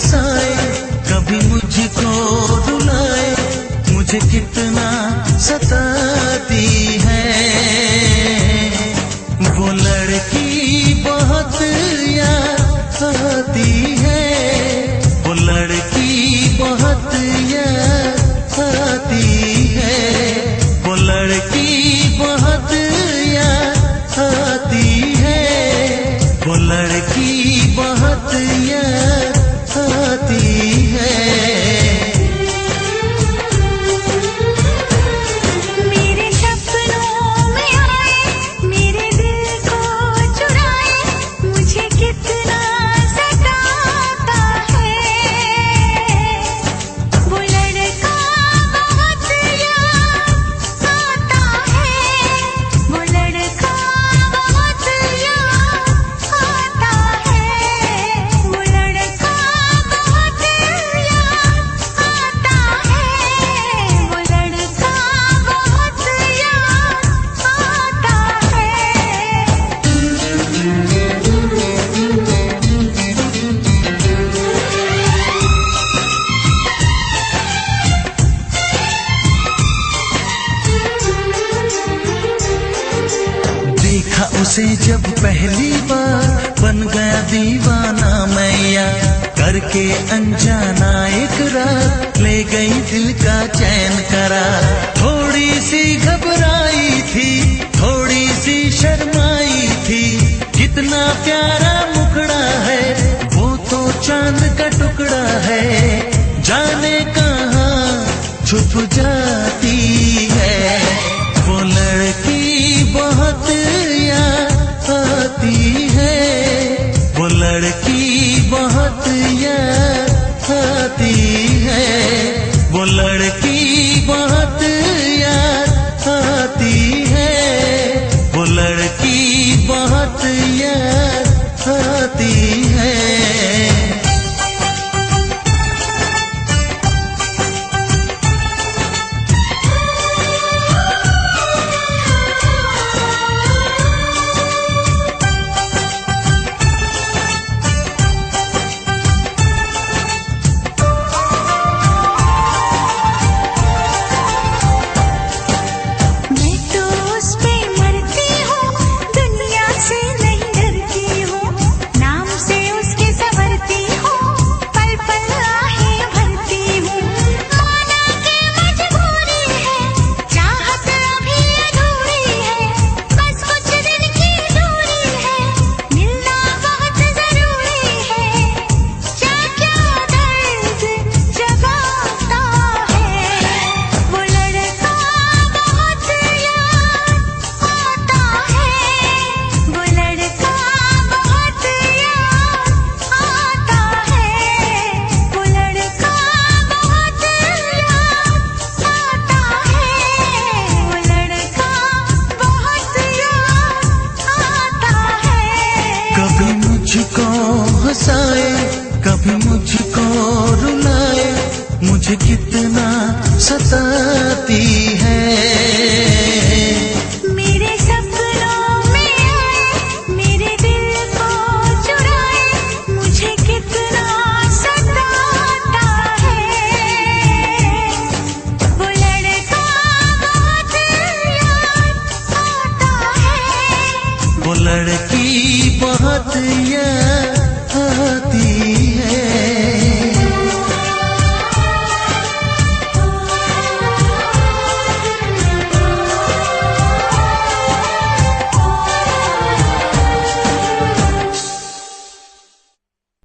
हंसाए, कभी मुझको रुलाए, मुझे कितना सताती है। वो लड़की बहुत याद आती है, वो लड़की बहुत याद आती है, वो लड़की बहुत याद आती है, वो लड़की बहुत याद आती है। उसे जब पहली बार बन गया दीवाना मैया, करके अनजाना इकरार ले गई दिल का चैन करार। थोड़ी सी घबराई थी, थोड़ी सी शर्माई थी, कितना प्यारा मुखड़ा है, वो तो चांद का टुकड़ा है, जाने कहाँ छुप जाती है। वो लड़की बहुत याद आती है, वो लड़की बहुत याद आती है, वो लड़की बहुत याद आती है, वो लड़की बहुत याद आती है। मुझको हंसाए, कभी मुझको रुलाए, मुझे कितना सताती है।